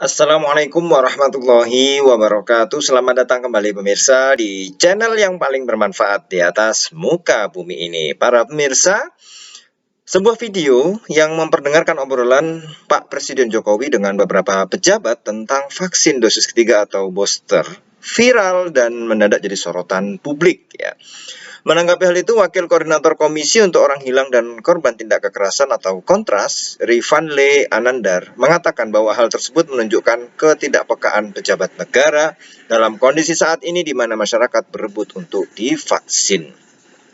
Assalamualaikum warahmatullahi wabarakatuh. Selamat datang kembali pemirsa di channel yang paling bermanfaat di atas muka bumi ini. Para pemirsa, sebuah video yang memperdengarkan obrolan Pak Presiden Jokowi dengan beberapa pejabat tentang vaksin dosis ketiga atau booster viral dan mendadak jadi sorotan publik ya. Menanggapi hal itu, Wakil Koordinator Komisi untuk Orang Hilang dan Korban Tindak Kekerasan atau Kontras, Rifanle Anandar, mengatakan bahwa hal tersebut menunjukkan ketidakpekaan pejabat negara dalam kondisi saat ini di mana masyarakat berebut untuk divaksin.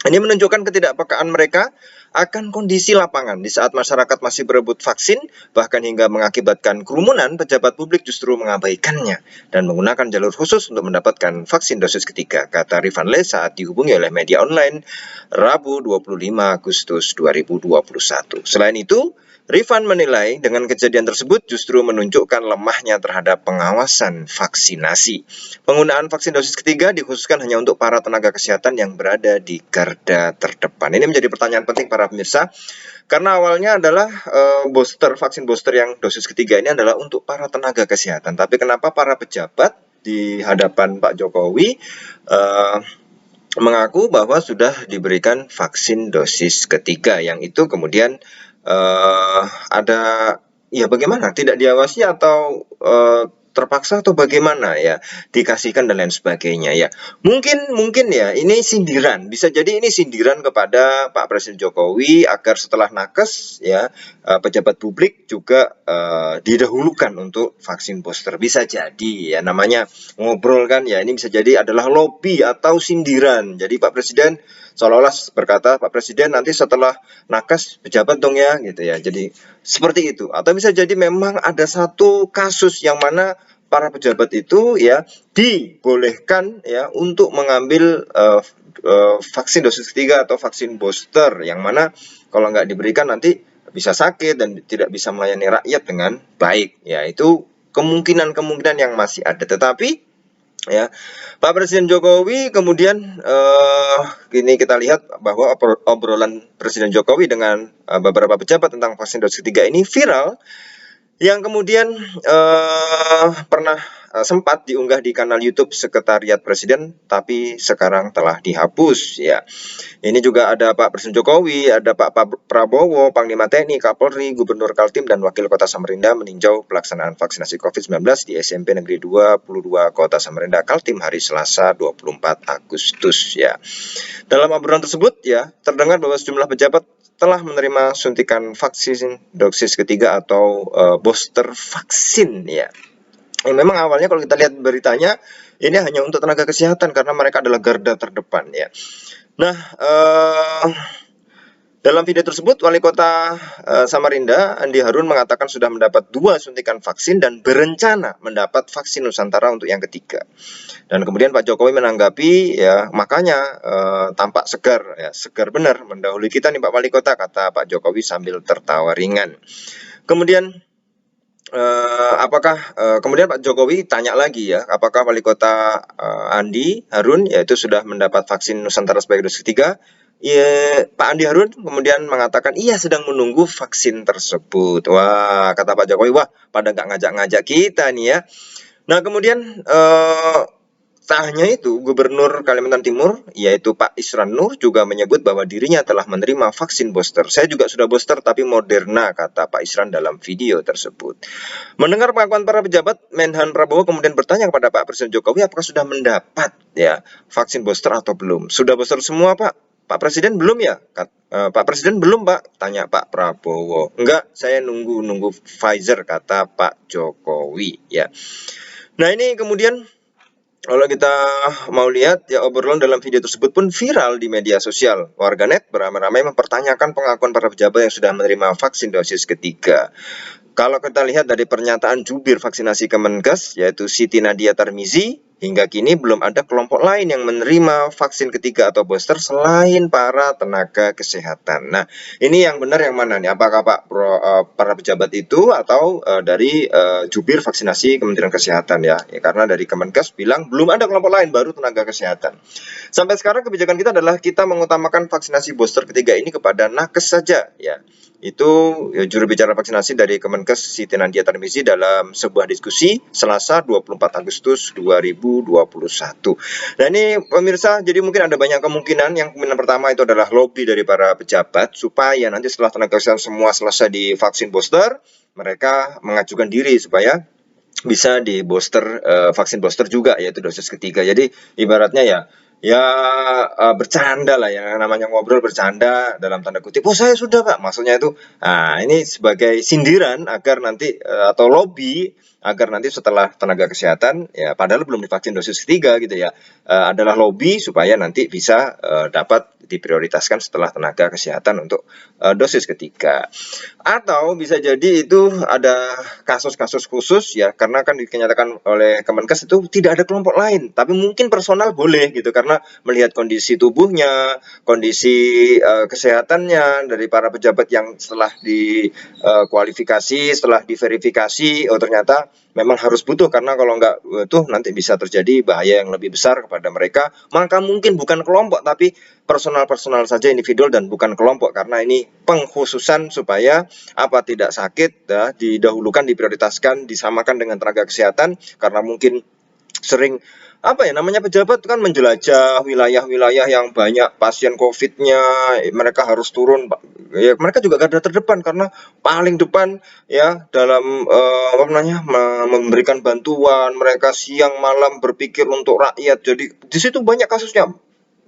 Ini menunjukkan ketidakpekaan mereka akan kondisi lapangan di saat masyarakat masih berebut vaksin, bahkan hingga mengakibatkan kerumunan, pejabat publik justru mengabaikannya dan menggunakan jalur khusus untuk mendapatkan vaksin dosis ketiga, kata Rifanle saat dihubungi oleh media online Rabu 25 Agustus 2021. Selain itu, Rifan menilai dengan kejadian tersebut justru menunjukkan lemahnya terhadap pengawasan vaksinasi. Penggunaan vaksin dosis ketiga dikhususkan hanya untuk para tenaga kesehatan yang berada di garda terdepan. Ini menjadi pertanyaan penting para pemirsa, karena awalnya adalah vaksin booster yang dosis ketiga ini adalah untuk para tenaga kesehatan. Tapi kenapa para pejabat di hadapan Pak Jokowi mengaku bahwa sudah diberikan vaksin dosis ketiga, yang itu kemudian ada ya bagaimana, tidak diawasi atau terpaksa atau bagaimana ya dikasihkan dan lain sebagainya ya. Mungkin ya ini sindiran, bisa jadi ini sindiran kepada Pak Presiden Jokowi agar setelah nakes ya pejabat publik juga didahulukan untuk vaksin booster. Bisa jadi ya, namanya ngobrol kan ya, ini bisa jadi adalah lobby atau sindiran. Jadi Pak Presiden seolah-olah berkata, Pak Presiden nanti setelah nakes pejabat dong ya gitu ya. Jadi seperti itu. Atau bisa jadi memang ada satu kasus yang mana para pejabat itu ya dibolehkan ya untuk mengambil vaksin dosis ketiga atau vaksin booster, yang mana kalau nggak diberikan nanti bisa sakit dan tidak bisa melayani rakyat dengan baik ya. Itu kemungkinan yang masih ada. Tetapi ya, Pak Presiden Jokowi kemudian gini, kita lihat bahwa obrolan Presiden Jokowi dengan beberapa pejabat tentang vaksin dosis ketiga ini viral, yang kemudian pernah sempat diunggah di kanal YouTube Sekretariat Presiden, tapi sekarang telah dihapus ya. Ini juga ada Pak Presiden Jokowi, ada Pak Prabowo, Panglima TNI, Kapolri, Gubernur Kaltim, dan Wakil Kota Samarinda meninjau pelaksanaan vaksinasi COVID-19 di SMP Negeri 22 Kota Samarinda, Kaltim hari Selasa 24 Agustus ya. Dalam obrolan tersebut ya terdengar bahwa sejumlah pejabat telah menerima suntikan vaksin dosis ketiga atau booster vaksin ya. Memang awalnya kalau kita lihat beritanya ini hanya untuk tenaga kesehatan karena mereka adalah garda terdepan ya. Nah, dalam video tersebut, Wali Kota Samarinda, Andi Harun, mengatakan sudah mendapat 2 suntikan vaksin dan berencana mendapat vaksin Nusantara untuk yang ketiga. Dan kemudian Pak Jokowi menanggapi, ya makanya tampak segar, ya segar benar mendahului kita nih Pak Wali Kota, kata Pak Jokowi sambil tertawa ringan. Kemudian kemudian Pak Jokowi tanya lagi ya, apakah Wali Kota Andi Harun yaitu sudah mendapat vaksin Nusantara sebagai dosis ketiga? Ya, Pak Andi Harun kemudian mengatakan iya sedang menunggu vaksin tersebut. Wah, kata Pak Jokowi, wah pada nggak ngajak-ngajak kita nih ya. Nah kemudian tak hanya itu, Gubernur Kalimantan Timur, yaitu Pak Isran Nur, juga menyebut bahwa dirinya telah menerima vaksin booster. Saya juga sudah booster, tapi Moderna, kata Pak Isran dalam video tersebut. Mendengar pengakuan para pejabat, Menhan Prabowo kemudian bertanya kepada Pak Presiden Jokowi apakah sudah mendapat ya vaksin booster atau belum. Sudah booster semua, Pak? Pak Presiden belum ya? Pak Presiden belum, Pak, tanya Pak Prabowo. Enggak, saya nunggu Pfizer, kata Pak Jokowi ya. Nah ini kemudian kalau kita mau lihat ya, obrolan dalam video tersebut pun viral di media sosial. Warganet beramai-ramai mempertanyakan pengakuan para pejabat yang sudah menerima vaksin dosis ketiga. Kalau kita lihat dari pernyataan jubir vaksinasi Kemenkes, yaitu Siti Nadia Tarmizi, hingga kini belum ada kelompok lain yang menerima vaksin ketiga atau booster selain para tenaga kesehatan. Nah, ini yang benar yang mana nih? Apakah para pejabat itu atau dari jubir vaksinasi Kementerian Kesehatan ya? Karena dari Kemenkes bilang belum ada kelompok lain, baru tenaga kesehatan. Sampai sekarang kebijakan kita adalah kita mengutamakan vaksinasi booster ketiga ini kepada nakes saja ya. Itu ya, juru bicara vaksinasi dari Kemenkes Siti Nadia Tarmizi dalam sebuah diskusi Selasa 24 Agustus 2021. Nah ini pemirsa, jadi mungkin ada banyak kemungkinan. Yang kemungkinan pertama itu adalah lobby dari para pejabat supaya nanti setelah tenaga kesehatan semua selesai di vaksin booster, mereka mengajukan diri supaya bisa di booster, vaksin booster juga, yaitu dosis ketiga. Jadi ibaratnya ya ya bercanda lah ya, namanya ngobrol bercanda dalam tanda kutip. Oh saya sudah pak, maksudnya itu. Nah ini sebagai sindiran agar nanti atau lobby agar nanti setelah tenaga kesehatan ya padahal belum divaksin dosis ketiga gitu ya, adalah lobby supaya nanti bisa dapat diprioritaskan setelah tenaga kesehatan untuk dosis ketiga. Atau bisa jadi itu ada kasus-kasus khusus ya, karena kan dinyatakan oleh Kemenkes itu tidak ada kelompok lain, tapi mungkin personal boleh gitu karena melihat kondisi tubuhnya, kondisi kesehatannya dari para pejabat yang setelah dikualifikasi, setelah diverifikasi, oh ternyata memang harus butuh karena kalau nggak butuh nanti bisa terjadi bahaya yang lebih besar kepada mereka. Maka mungkin bukan kelompok tapi personal-personal saja, individual dan bukan kelompok, karena ini pengkhususan supaya apa tidak sakit ya, didahulukan, diprioritaskan, disamakan dengan tenaga kesehatan karena mungkin sering apa ya namanya pejabat kan menjelajah wilayah-wilayah yang banyak pasien COVID-nya, mereka harus turun, ya mereka juga garda terdepan karena paling depan ya dalam apa namanya memberikan bantuan, mereka siang malam berpikir untuk rakyat. Jadi di situ banyak kasusnya.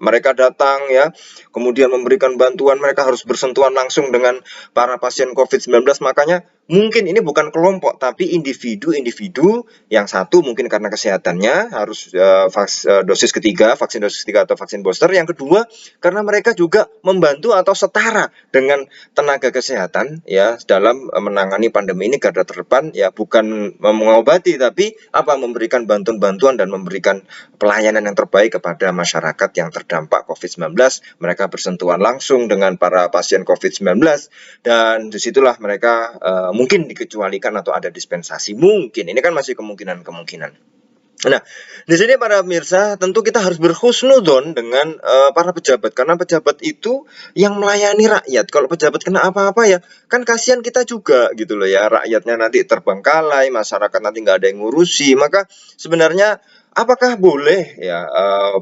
Mereka datang ya, kemudian memberikan bantuan, mereka harus bersentuhan langsung dengan para pasien COVID-19. Makanya mungkin ini bukan kelompok, tapi individu-individu yang satu mungkin karena kesehatannya harus dosis ketiga, vaksin dosis ketiga atau vaksin booster. Yang kedua, karena mereka juga membantu atau setara dengan tenaga kesehatan ya dalam menangani pandemi ini, garda terdepan ya, bukan mengobati tapi apa memberikan bantuan-bantuan dan memberikan pelayanan yang terbaik kepada masyarakat yang terdampak COVID-19. Mereka bersentuhan langsung dengan para pasien COVID-19 dan disitulah mereka mungkin dikecualikan atau ada dispensasi. Mungkin ini kan masih kemungkinan-kemungkinan. Nah, di sini para pemirsa tentu kita harus berhusnudzon dengan para pejabat karena pejabat itu yang melayani rakyat. Kalau pejabat kena apa-apa ya kan kasihan kita juga gitu loh ya, rakyatnya nanti terbengkalai, masyarakat nanti nggak ada yang ngurusi. Maka sebenarnya apakah boleh ya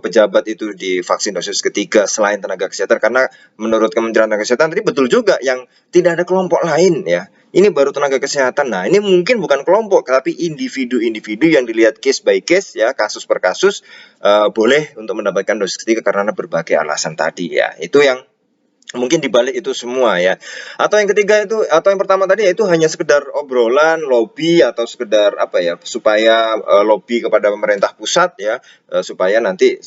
pejabat itu divaksin dosis ketiga selain tenaga kesehatan? Karena menurut Kementerian Tenaga Kesehatan tadi betul juga yang tidak ada kelompok lain ya. Ini baru tenaga kesehatan. Nah, ini mungkin bukan kelompok, tapi individu-individu yang dilihat case by case ya, kasus per kasus boleh untuk mendapatkan dosis ketiga karena berbagai alasan tadi ya. Itu yang mungkin dibalik itu semua ya. Atau yang ketiga itu, atau yang pertama tadi yaitu hanya sekedar obrolan, lobby atau sekedar apa ya, supaya lobby kepada pemerintah pusat ya, supaya nanti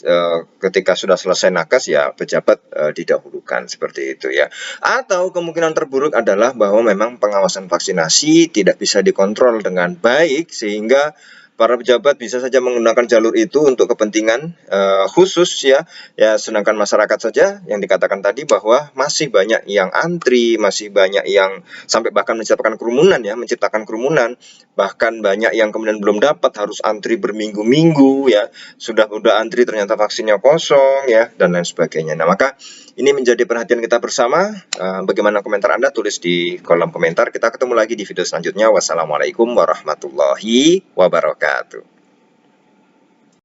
ketika sudah selesai nakes ya pejabat didahulukan seperti itu ya. Atau kemungkinan terburuk adalah bahwa memang pengawasan vaksinasi tidak bisa dikontrol dengan baik sehingga para pejabat bisa saja menggunakan jalur itu untuk kepentingan khusus ya. Ya, sedangkan masyarakat saja yang dikatakan tadi bahwa masih banyak yang antri, masih banyak yang sampai bahkan menciptakan kerumunan ya, menciptakan kerumunan. Bahkan banyak yang kemudian belum dapat harus antri berminggu-minggu ya. Sudah antri ternyata vaksinnya kosong ya dan lain sebagainya. Nah, maka ini menjadi perhatian kita bersama. Bagaimana komentar Anda? Tulis di kolom komentar. Kita ketemu lagi di video selanjutnya. Wassalamualaikum warahmatullahi wabarakatuh.